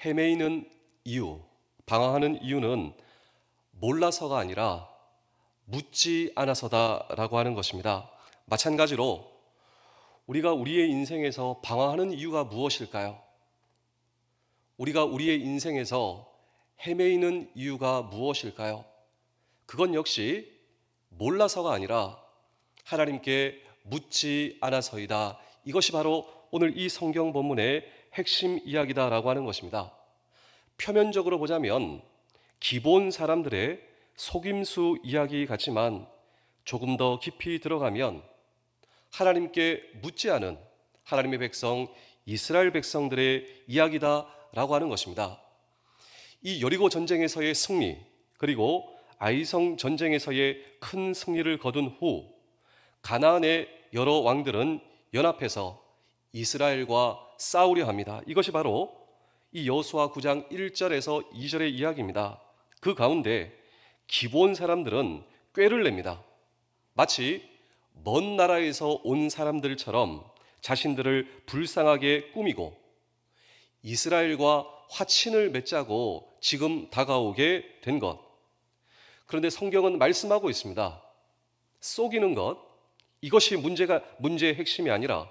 헤매이는 이유, 방황하는 이유는 몰라서가 아니라 묻지 않아서다라고 하는 것입니다. 마찬가지로 우리가 우리의 인생에서 방황하는 이유가 무엇일까요? 우리가 우리의 인생에서 헤매이는 이유가 무엇일까요? 그건 역시 몰라서가 아니라 하나님께 묻지 않아서이다. 이것이 바로 오늘 이 성경 본문의 핵심 이야기다라고 하는 것입니다. 표면적으로 보자면 기본 사람들의 속임수 이야기 같지만 조금 더 깊이 들어가면 하나님께 묻지 않은 하나님의 백성 이스라엘 백성들의 이야기다라고 하는 것입니다. 이 여리고 전쟁에서의 승리, 그리고 아이성 전쟁에서의 큰 승리를 거둔 후 가나안의 여러 왕들은 연합해서 이스라엘과 싸우려 합니다. 이것이 바로 이 여호수아 9장 1절에서 2절의 이야기입니다. 그 가운데 기본 사람들은 꾀를 냅니다. 마치 먼 나라에서 온 사람들처럼 자신들을 불쌍하게 꾸미고 이스라엘과 화친을 맺자고 지금 다가오게 된 것. 그런데 성경은 말씀하고 있습니다. 속이는 것, 이것이 문제의 핵심이 아니라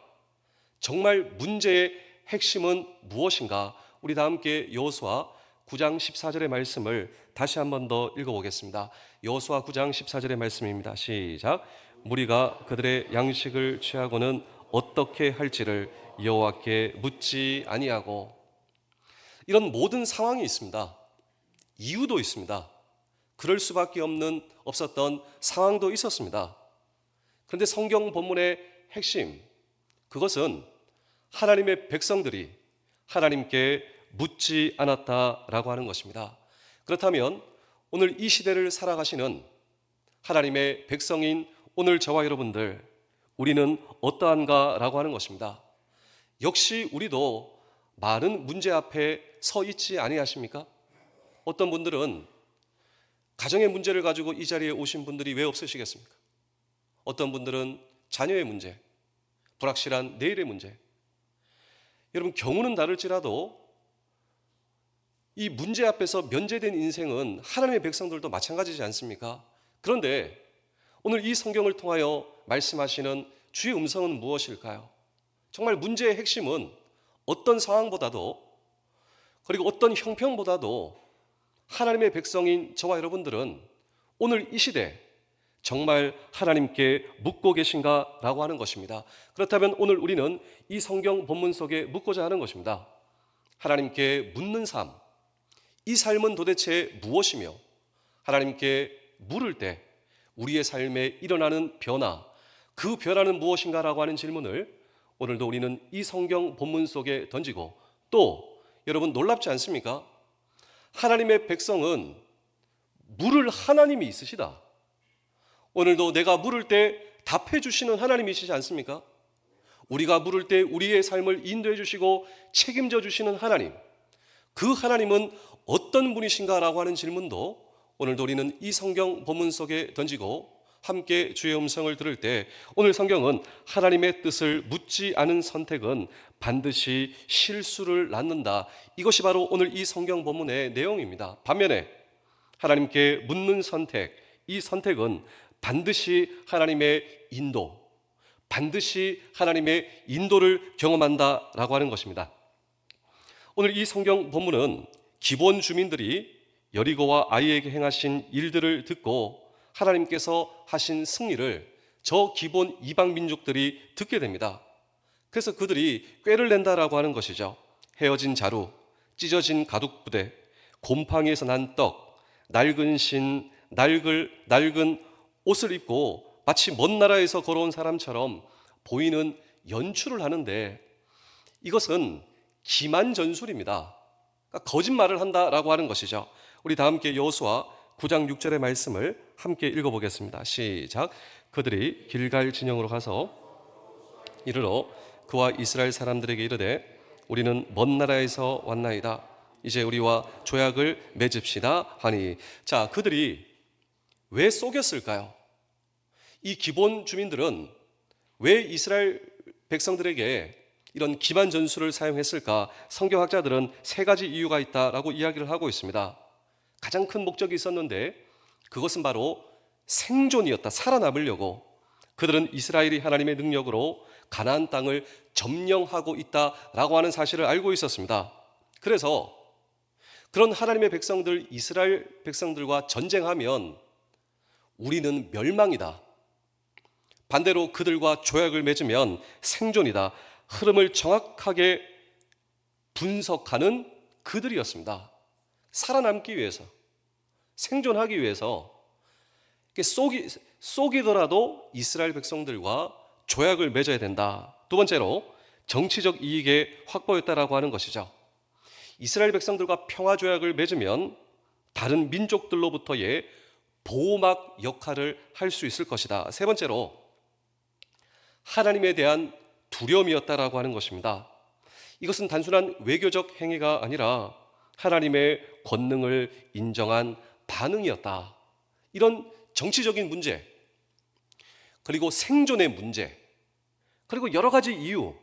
정말 문제의 핵심은 무엇인가? 우리 다 함께 여호수아 9장 14절의 말씀을 다시 한 번 더 읽어보겠습니다. 여호수아 9장 14절의 말씀입니다. 시작. 무리가 그들의 양식을 취하고는 어떻게 할지를 여호와께 묻지 아니하고. 이런 모든 상황이 있습니다. 이유도 있습니다. 그럴 수밖에 없었던 상황도 있었습니다. 그런데 성경 본문의 핵심, 그것은 하나님의 백성들이 하나님께 묻지 않았다라고 하는 것입니다. 그렇다면 오늘 이 시대를 살아가시는 하나님의 백성인 오늘 저와 여러분들, 우리는 어떠한가라고 하는 것입니다. 역시 우리도 많은 문제 앞에 서 있지 아니하십니까? 어떤 분들은 가정의 문제를 가지고 이 자리에 오신 분들이 왜 없으시겠습니까? 어떤 분들은 자녀의 문제, 불확실한 내일의 문제. 여러분, 경우는 다를지라도 이 문제 앞에서 면제된 인생은 하나님의 백성들도 마찬가지지 않습니까? 그런데 오늘 이 성경을 통하여 말씀하시는 주의 음성은 무엇일까요? 정말 문제의 핵심은 어떤 상황보다도, 그리고 어떤 형편보다도 하나님의 백성인 저와 여러분들은 오늘 이 시대 정말 하나님께 묻고 계신가라고 하는 것입니다. 그렇다면 오늘 우리는 이 성경 본문 속에 묻고자 하는 것입니다. 하나님께 묻는 삶, 이 삶은 도대체 무엇이며 하나님께 물을 때 우리의 삶에 일어나는 변화, 그 변화는 무엇인가라고 하는 질문을 오늘도 우리는 이 성경 본문 속에 던지고, 또 여러분 놀랍지 않습니까? 하나님의 백성은 물을 하나님이 있으시다. 오늘도 내가 물을 때 답해 주시는 하나님이시지 않습니까? 우리가 물을 때 우리의 삶을 인도해 주시고 책임져 주시는 하나님, 그 하나님은 어떤 분이신가라고 하는 질문도 오늘도 우리는 이 성경 본문 속에 던지고 함께 주의 음성을 들을 때, 오늘 성경은 하나님의 뜻을 묻지 않은 선택은 반드시 실수를 낳는다. 이것이 바로 오늘 이 성경 본문의 내용입니다. 반면에 하나님께 묻는 선택, 이 선택은 반드시 하나님의 인도, 반드시 하나님의 인도를 경험한다라고 하는 것입니다. 오늘 이 성경 본문은 기본 주민들이 여리고와 아이에게 행하신 일들을 듣고 하나님께서 하신 승리를 저 기본 이방 민족들이 듣게 됩니다. 그래서 그들이 꾀를 낸다라고 하는 것이죠. 헤어진 자루, 찢어진 가죽 부대, 곰팡이에서 난 떡, 낡은 신, 낡은 옷을 입고 마치 먼 나라에서 걸어온 사람처럼 보이는 연출을 하는데, 이것은 기만 전술입니다. 그러니까 거짓말을 한다라고 하는 것이죠. 우리 다 함께 여호수아 9장 6절의 말씀을 함께 읽어보겠습니다. 시작. 그들이 길갈 진영으로 가서 이르러 그와 이스라엘 사람들에게 이르되 우리는 먼 나라에서 왔나이다. 이제 우리와 조약을 맺읍시다 하니. 자, 그들이 왜 속였을까요? 이 기본 주민들은 왜 이스라엘 백성들에게 이런 기만 전술을 사용했을까? 성경학자들은 세 가지 이유가 있다라고 이야기를 하고 있습니다. 가장 큰 목적이 있었는데 그것은 바로 생존이었다. 살아남으려고 그들은 이스라엘이 하나님의 능력으로 가나안 땅을 점령하고 있다라고 하는 사실을 알고 있었습니다. 그래서 그런 하나님의 백성들, 이스라엘 백성들과 전쟁하면 우리는 멸망이다. 반대로 그들과 조약을 맺으면 생존이다. 흐름을 정확하게 분석하는 그들이었습니다. 살아남기 위해서, 생존하기 위해서 쏘기더라도 이스라엘 백성들과 조약을 맺어야 된다. 두 번째로 정치적 이익의 확보였다라고 하는 것이죠. 이스라엘 백성들과 평화 조약을 맺으면 다른 민족들로부터의 보호막 역할을 할 수 있을 것이다. 세 번째로 하나님에 대한 두려움이었다라고 하는 것입니다. 이것은 단순한 외교적 행위가 아니라 하나님의 권능을 인정한 반응이었다. 이런 정치적인 문제, 그리고 생존의 문제, 그리고 여러 가지 이유,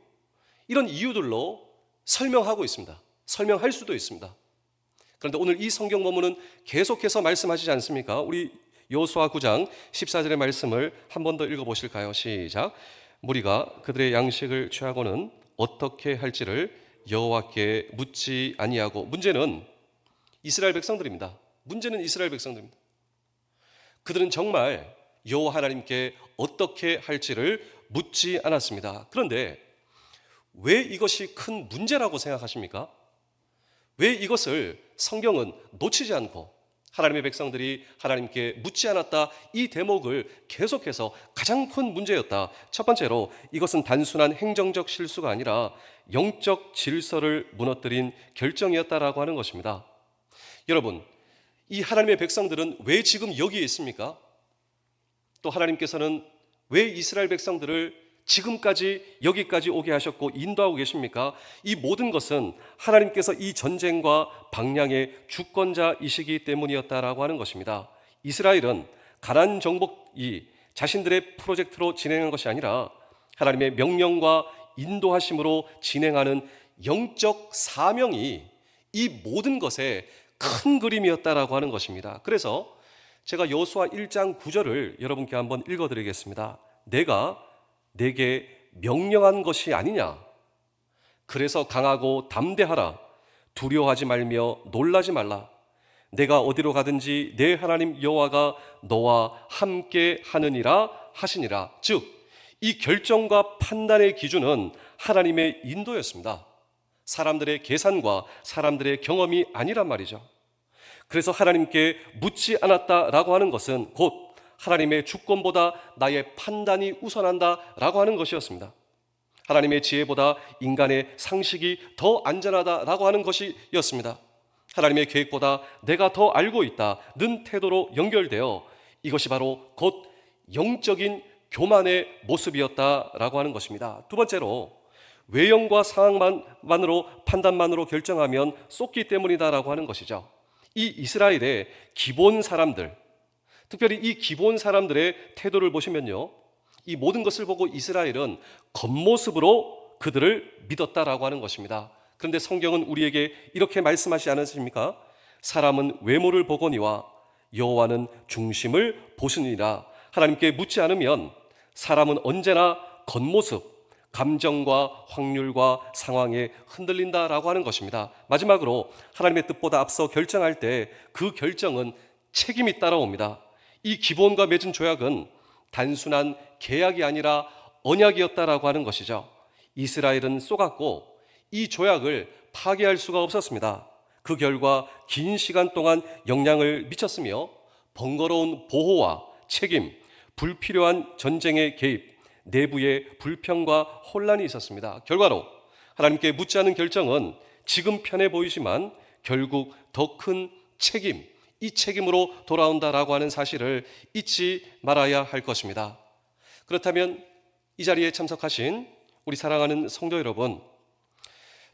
이런 이유들로 설명하고 있습니다. 설명할 수도 있습니다. 그런데 오늘 이 성경 본문은 계속해서 말씀하시지 않습니까? 우리 여호수아 9장 14절의 말씀을 한 번 더 읽어보실까요? 시작. 무리가 그들의 양식을 취하고는 어떻게 할지를 여호와께 묻지 아니하고. 문제는 이스라엘 백성들입니다. 문제는 이스라엘 백성들입니다. 그들은 정말 여호와 하나님께 어떻게 할지를 묻지 않았습니다. 그런데 왜 이것이 큰 문제라고 생각하십니까? 왜 이것을 성경은 놓치지 않고 하나님의 백성들이 하나님께 묻지 않았다, 이 대목을 계속해서 가장 큰 문제였다. 첫 번째로 이것은 단순한 행정적 실수가 아니라 영적 질서를 무너뜨린 결정이었다라고 하는 것입니다. 여러분, 이 하나님의 백성들은 왜 지금 여기에 있습니까? 또 하나님께서는 왜 이스라엘 백성들을 지금까지 여기까지 오게 하셨고 인도하고 계십니까? 이 모든 것은 하나님께서 이 전쟁과 방향의 주권자이시기 때문이었다라고 하는 것입니다. 이스라엘은 가나안 정복이 자신들의 프로젝트로 진행한 것이 아니라 하나님의 명령과 인도하심으로 진행하는 영적 사명이 이 모든 것의 큰 그림이었다라고 하는 것입니다. 그래서 제가 여호수아 1장 9절을 여러분께 한번 읽어드리겠습니다. 내가 내게 명령한 것이 아니냐? 그래서 강하고 담대하라. 두려워하지 말며 놀라지 말라. 내가 어디로 가든지 내 하나님 여호와가 너와 함께 하느니라 하시니라. 즉, 이 결정과 판단의 기준은 하나님의 인도였습니다. 사람들의 계산과 사람들의 경험이 아니란 말이죠. 그래서 하나님께 묻지 않았다라고 하는 것은 곧 하나님의 주권보다 나의 판단이 우선한다라고 하는 것이었습니다. 하나님의 지혜보다 인간의 상식이 더 안전하다라고 하는 것이었습니다. 하나님의 계획보다 내가 더 알고 있다는 태도로 연결되어 이것이 바로 곧 영적인 교만의 모습이었다라고 하는 것입니다. 두 번째로 외형과 상황만으로 판단만으로 결정하면 쏟기 때문이다라고 하는 것이죠. 이 이스라엘의 기본 사람들, 특별히 이 기본 사람들의 태도를 보시면요, 이 모든 것을 보고 이스라엘은 겉모습으로 그들을 믿었다라고 하는 것입니다. 그런데 성경은 우리에게 이렇게 말씀하지 않으십니까? 사람은 외모를 보거니와 여호와는 중심을 보시니라. 하나님께 묻지 않으면 사람은 언제나 겉모습, 감정과 확률과 상황에 흔들린다라고 하는 것입니다. 마지막으로 하나님의 뜻보다 앞서 결정할 때 그 결정은 책임이 따라옵니다. 이 기본과 맺은 조약은 단순한 계약이 아니라 언약이었다라고 하는 것이죠. 이스라엘은 쏘갔고 이 조약을 파기할 수가 없었습니다. 그 결과 긴 시간 동안 영향을 미쳤으며 번거로운 보호와 책임, 불필요한 전쟁의 개입, 내부의 불평과 혼란이 있었습니다. 결과로 하나님께 묻지 않은 결정은 지금 편해 보이지만 결국 더 큰 책임, 이 책임으로 돌아온다라고 하는 사실을 잊지 말아야 할 것입니다. 그렇다면 이 자리에 참석하신 우리 사랑하는 성도 여러분,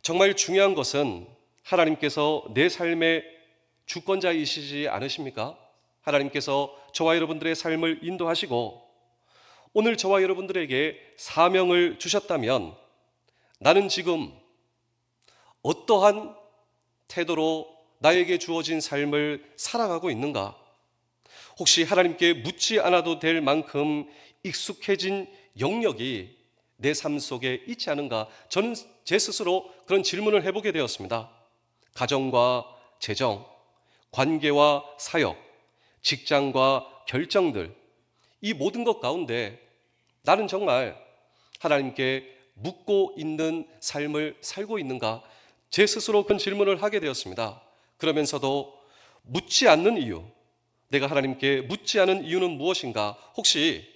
정말 중요한 것은 하나님께서 내 삶의 주권자이시지 않으십니까? 하나님께서 저와 여러분들의 삶을 인도하시고 오늘 저와 여러분들에게 사명을 주셨다면 나는 지금 어떠한 태도로 나에게 주어진 삶을 살아가고 있는가? 혹시 하나님께 묻지 않아도 될 만큼 익숙해진 영역이 내 삶 속에 있지 않은가? 저는 제 스스로 그런 질문을 해보게 되었습니다. 가정과 재정, 관계와 사역, 직장과 결정들, 이 모든 것 가운데 나는 정말 하나님께 묻고 있는 삶을 살고 있는가? 제 스스로 그런 질문을 하게 되었습니다. 그러면서도 묻지 않는 이유, 내가 하나님께 묻지 않은 이유는 무엇인가? 혹시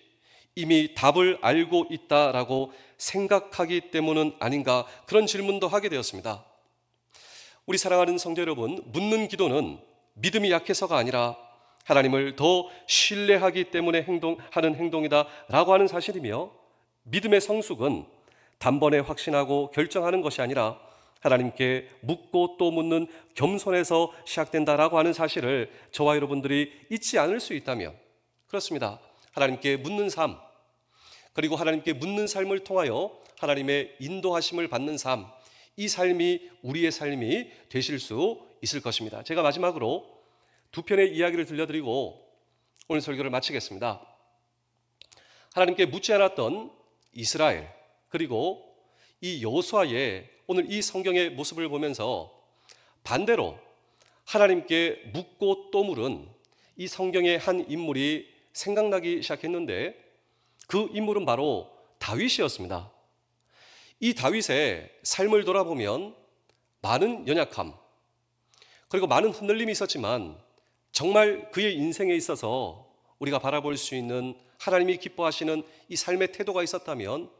이미 답을 알고 있다라고 생각하기 때문은 아닌가? 그런 질문도 하게 되었습니다. 우리 사랑하는 성도 여러분, 묻는 기도는 믿음이 약해서가 아니라 하나님을 더 신뢰하기 때문에 하는 행동이다라고 하는 사실이며, 믿음의 성숙은 단번에 확신하고 결정하는 것이 아니라 하나님께 묻고 또 묻는 겸손에서 시작된다라고 하는 사실을 저와 여러분들이 잊지 않을 수 있다면, 그렇습니다. 하나님께 묻는 삶, 그리고 하나님께 묻는 삶을 통하여 하나님의 인도하심을 받는 삶, 이 삶이 우리의 삶이 되실 수 있을 것입니다. 제가 마지막으로 두 편의 이야기를 들려드리고 오늘 설교를 마치겠습니다. 하나님께 묻지 않았던 이스라엘, 그리고 이 여호수아의 오늘 이 성경의 모습을 보면서 반대로 하나님께 묻고 또 물은 이 성경의 한 인물이 생각나기 시작했는데, 그 인물은 바로 다윗이었습니다. 이 다윗의 삶을 돌아보면 많은 연약함, 그리고 많은 흔들림이 있었지만 정말 그의 인생에 있어서 우리가 바라볼 수 있는 하나님이 기뻐하시는 이 삶의 태도가 있었다면,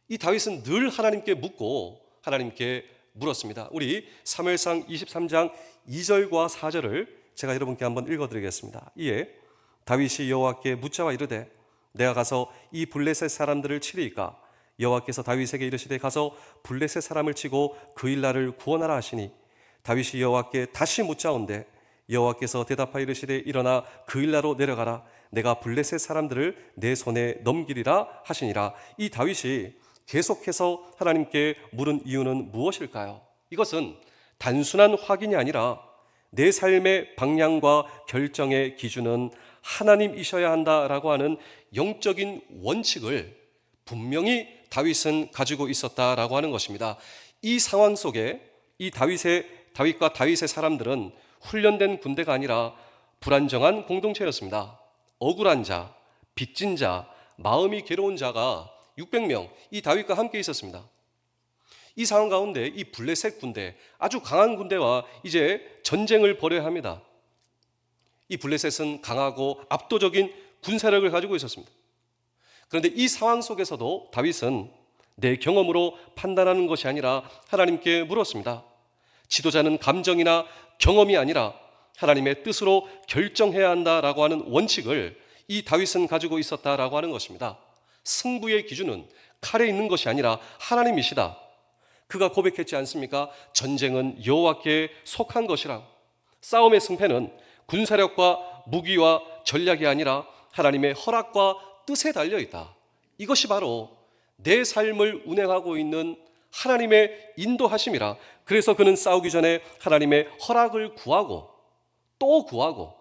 이 다윗은 늘 하나님께 묻고 하나님께 물었습니다. 우리 사무엘상 23장 2절과 4절을 제가 여러분께 한번 읽어드리겠습니다. 이에 다윗이 여호와께 묻자와 이르되 내가 가서 이 블레셋 사람들을 치리이까? 여호와께서 다윗에게 이르시되 가서 블레셋 사람을 치고 그 일날을 구원하라 하시니, 다윗이 여호와께 다시 묻자온데 여호와께서 대답하여 이르시되 일어나 그 일나로 내려가라. 내가 블레셋 사람들을 내 손에 넘기리라 하시니라. 이 다윗이 계속해서 하나님께 물은 이유는 무엇일까요? 이것은 단순한 확인이 아니라 내 삶의 방향과 결정의 기준은 하나님이셔야 한다라고 하는 영적인 원칙을 분명히 다윗은 가지고 있었다라고 하는 것입니다. 이 상황 속에 이 다윗과 다윗의 사람들은 훈련된 군대가 아니라 불안정한 공동체였습니다. 억울한 자, 빚진 자, 마음이 괴로운 자가 600명 이 다윗과 함께 있었습니다. 이 상황 가운데 이 블레셋 군대, 아주 강한 군대와 이제 전쟁을 벌여야 합니다. 이 블레셋은 강하고 압도적인 군사력을 가지고 있었습니다. 그런데 이 상황 속에서도 다윗은 내 경험으로 판단하는 것이 아니라 하나님께 물었습니다. 지도자는 감정이나 경험이 아니라 하나님의 뜻으로 결정해야 한다라고 하는 원칙을 이 다윗은 가지고 있었다라고 하는 것입니다. 승부의 기준은 칼에 있는 것이 아니라 하나님이시다. 그가 고백했지 않습니까? 전쟁은 여호와께 속한 것이라. 싸움의 승패는 군사력과 무기와 전략이 아니라 하나님의 허락과 뜻에 달려 있다. 이것이 바로 내 삶을 운행하고 있는 하나님의 인도하심이라. 그래서 그는 싸우기 전에 하나님의 허락을 구하고 또 구하고,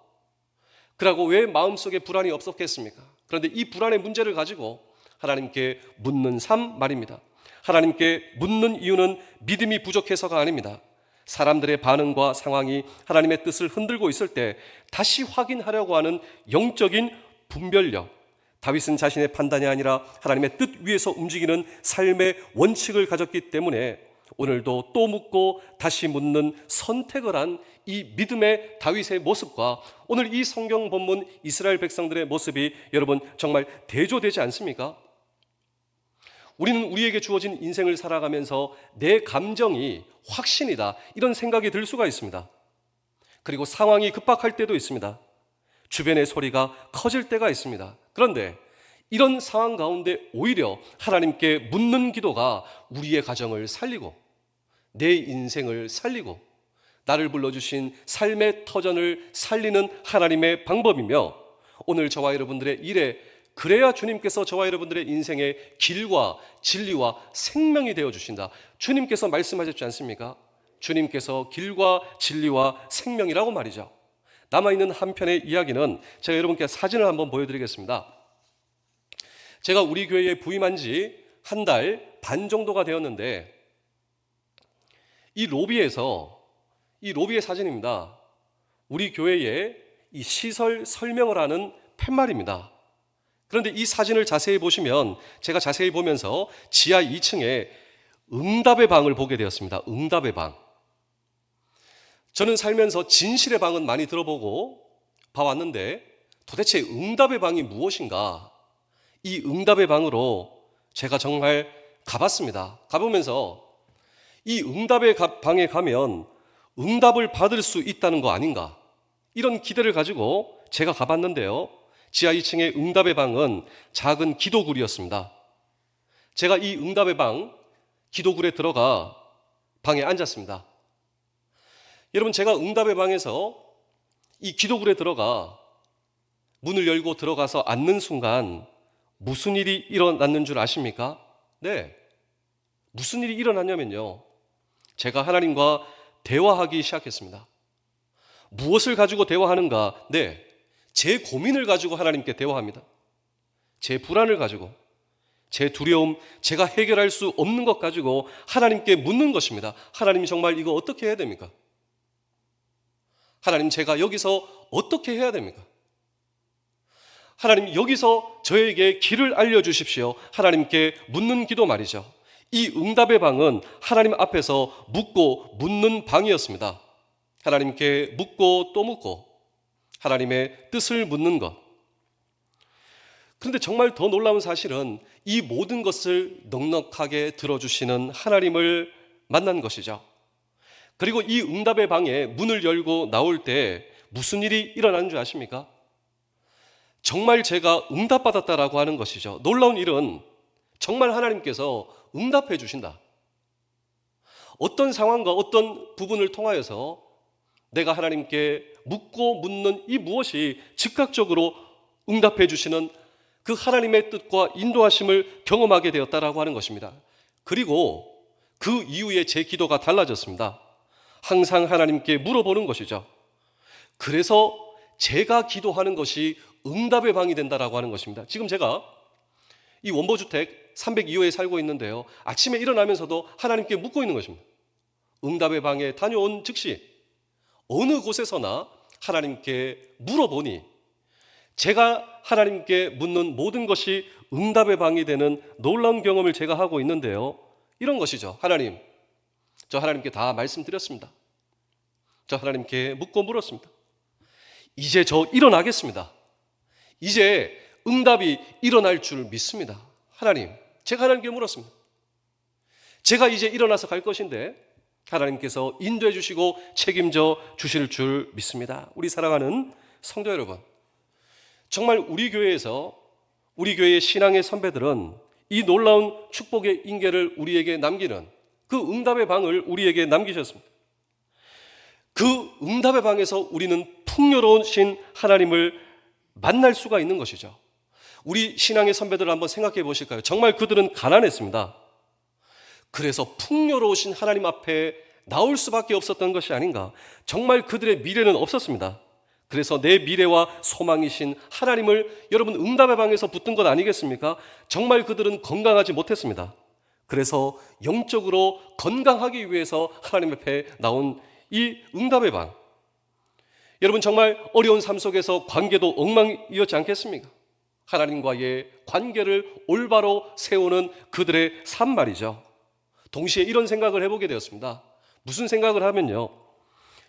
그러고 왜 마음속에 불안이 없었겠습니까? 그런데 이 불안의 문제를 가지고 하나님께 묻는 삶 말입니다. 하나님께 묻는 이유는 믿음이 부족해서가 아닙니다. 사람들의 반응과 상황이 하나님의 뜻을 흔들고 있을 때 다시 확인하려고 하는 영적인 분별력, 다윗은 자신의 판단이 아니라 하나님의 뜻 위에서 움직이는 삶의 원칙을 가졌기 때문에 오늘도 또 묻고 다시 묻는 선택을 한 이 믿음의 다윗의 모습과 오늘 이 성경 본문 이스라엘 백성들의 모습이 여러분 정말 대조되지 않습니까? 우리는 우리에게 주어진 인생을 살아가면서 내 감정이 확신이다, 이런 생각이 들 수가 있습니다. 그리고 상황이 급박할 때도 있습니다. 주변의 소리가 커질 때가 있습니다. 그런데 이런 상황 가운데 오히려 하나님께 묻는 기도가 우리의 가정을 살리고 내 인생을 살리고 나를 불러주신 삶의 터전을 살리는 하나님의 방법이며, 오늘 저와 여러분들의 일에 그래야 주님께서 저와 여러분들의 인생의 길과 진리와 생명이 되어주신다. 주님께서 말씀하셨지 않습니까? 주님께서 길과 진리와 생명이라고 말이죠. 남아있는 한편의 이야기는 제가 여러분께 사진을 한번 보여드리겠습니다. 제가 우리 교회에 부임한 지 한 달 반 정도가 되었는데 이 로비의 사진입니다. 우리 교회의 이 시설 설명을 하는 팻말입니다. 그런데 이 사진을 자세히 보시면 제가 자세히 보면서 지하 2층에 응답의 방을 보게 되었습니다. 응답의 방. 저는 살면서 진실의 방은 많이 들어보고 봐왔는데 도대체 응답의 방이 무엇인가? 이 응답의 방으로 제가 정말 가봤습니다. 가보면서 이 응답의 방에 가면 응답을 받을 수 있다는 거 아닌가? 이런 기대를 가지고 제가 가봤는데요. 지하 2층의 응답의 방은 작은 기도굴이었습니다. 제가 이 응답의 방, 기도굴에 들어가 방에 앉았습니다. 여러분, 제가 응답의 방에서 이 기도굴에 들어가 문을 열고 들어가서 앉는 순간 무슨 일이 일어났는 줄 아십니까? 네. 무슨 일이 일어났냐면요. 제가 하나님과 대화하기 시작했습니다. 무엇을 가지고 대화하는가? 네. 제 고민을 가지고 하나님께 대화합니다. 제 불안을 가지고, 제 두려움, 제가 해결할 수 없는 것 가지고 하나님께 묻는 것입니다. 하나님, 정말 이거 어떻게 해야 됩니까? 하나님, 제가 여기서 어떻게 해야 됩니까? 하나님, 여기서 저에게 길을 알려주십시오. 하나님께 묻는 기도 말이죠. 이 응답의 방은 하나님 앞에서 묻고 묻는 방이었습니다. 하나님께 묻고 또 묻고 하나님의 뜻을 묻는 것. 그런데 정말 더 놀라운 사실은 이 모든 것을 넉넉하게 들어주시는 하나님을 만난 것이죠. 그리고 이 응답의 방에 문을 열고 나올 때 무슨 일이 일어나는 줄 아십니까? 정말 제가 응답받았다라고 하는 것이죠. 놀라운 일은 정말 하나님께서 응답해 주신다. 어떤 상황과 어떤 부분을 통하여서 내가 하나님께 묻고 묻는 이 무엇이 즉각적으로 응답해 주시는 그 하나님의 뜻과 인도하심을 경험하게 되었다라고 하는 것입니다. 그리고 그 이후에 제 기도가 달라졌습니다. 항상 하나님께 물어보는 것이죠. 그래서 제가 기도하는 것이 응답의 방이 된다라고 하는 것입니다. 지금 제가 이 원보주택 302호에 살고 있는데요. 아침에 일어나면서도 하나님께 묻고 있는 것입니다. 응답의 방에 다녀온 즉시 어느 곳에서나 하나님께 물어보니 제가 하나님께 묻는 모든 것이 응답의 방이 되는 놀라운 경험을 제가 하고 있는데요. 이런 것이죠. 하나님, 저 하나님께 다 말씀드렸습니다. 저 하나님께 묻고 물었습니다. 이제 저 일어나겠습니다. 이제 응답이 일어날 줄 믿습니다. 하나님, 제가 하나님께 물었습니다. 제가 이제 일어나서 갈 것인데 하나님께서 인도해 주시고 책임져 주실 줄 믿습니다. 우리 사랑하는 성도 여러분, 정말 우리 교회에서 우리 교회의 신앙의 선배들은 이 놀라운 축복의 인계를 우리에게 남기는 그 응답의 방을 우리에게 남기셨습니다. 그 응답의 방에서 우리는 풍요로우신 하나님을 만날 수가 있는 것이죠. 우리 신앙의 선배들을 한번 생각해 보실까요? 정말 그들은 가난했습니다. 그래서 풍요로우신 하나님 앞에 나올 수밖에 없었던 것이 아닌가. 정말 그들의 미래는 없었습니다. 그래서 내 미래와 소망이신 하나님을 여러분 응답의 방에서 붙든 것 아니겠습니까? 정말 그들은 건강하지 못했습니다. 그래서 영적으로 건강하기 위해서 하나님 앞에 나온 이 응답의 방. 여러분, 정말 어려운 삶 속에서 관계도 엉망이었지 않겠습니까? 하나님과의 관계를 올바로 세우는 그들의 삶 말이죠. 동시에 이런 생각을 해보게 되었습니다. 무슨 생각을 하면요,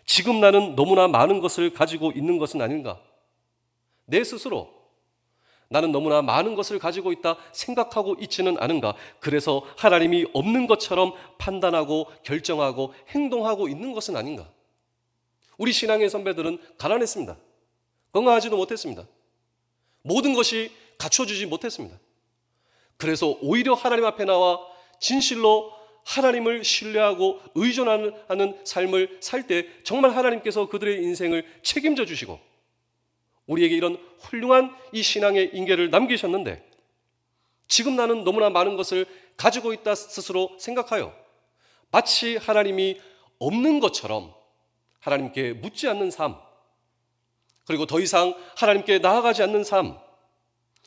지금 나는 너무나 많은 것을 가지고 있는 것은 아닌가? 내 스스로 나는 너무나 많은 것을 가지고 있다 생각하고 있지는 않은가? 그래서 하나님이 없는 것처럼 판단하고 결정하고 행동하고 있는 것은 아닌가? 우리 신앙의 선배들은 가난했습니다. 건강하지도 못했습니다. 모든 것이 갖춰주지 못했습니다. 그래서 오히려 하나님 앞에 나와 진실로 하나님을 신뢰하고 의존하는 삶을 살 때 정말 하나님께서 그들의 인생을 책임져 주시고 우리에게 이런 훌륭한 이 신앙의 인계를 남기셨는데 지금 나는 너무나 많은 것을 가지고 있다 스스로 생각하여 마치 하나님이 없는 것처럼 하나님께 묻지 않는 삶, 그리고 더 이상 하나님께 나아가지 않는 삶,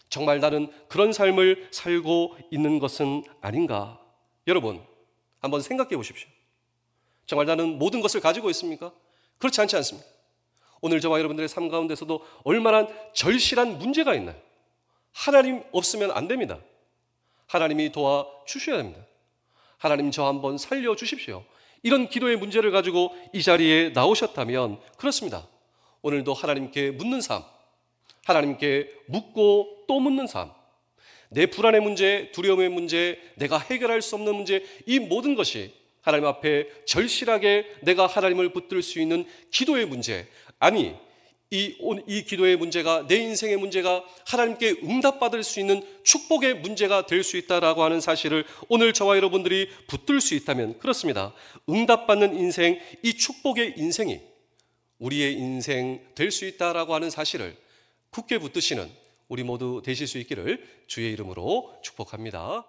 정말 나는 그런 삶을 살고 있는 것은 아닌가? 여러분, 한번 생각해 보십시오. 정말 나는 모든 것을 가지고 있습니까? 그렇지 않지 않습니까? 오늘 저와 여러분들의 삶 가운데서도 얼마나 절실한 문제가 있나요? 하나님 없으면 안 됩니다. 하나님이 도와주셔야 됩니다. 하나님 저 한번 살려주십시오. 이런 기도의 문제를 가지고 이 자리에 나오셨다면 그렇습니다. 오늘도 하나님께 묻는 삶, 하나님께 묻고 또 묻는 삶, 내 불안의 문제, 두려움의 문제, 내가 해결할 수 없는 문제, 이 모든 것이 하나님 앞에 절실하게 내가 하나님을 붙들 수 있는 기도의 문제, 아니 이 기도의 문제가, 내 인생의 문제가 하나님께 응답받을 수 있는 축복의 문제가 될 수 있다라고 하는 사실을 오늘 저와 여러분들이 붙들 수 있다면 그렇습니다. 응답받는 인생, 이 축복의 인생이 우리의 인생 될 수 있다라고 하는 사실을 굳게 붙드시는 우리 모두 되실 수 있기를 주의 이름으로 축복합니다.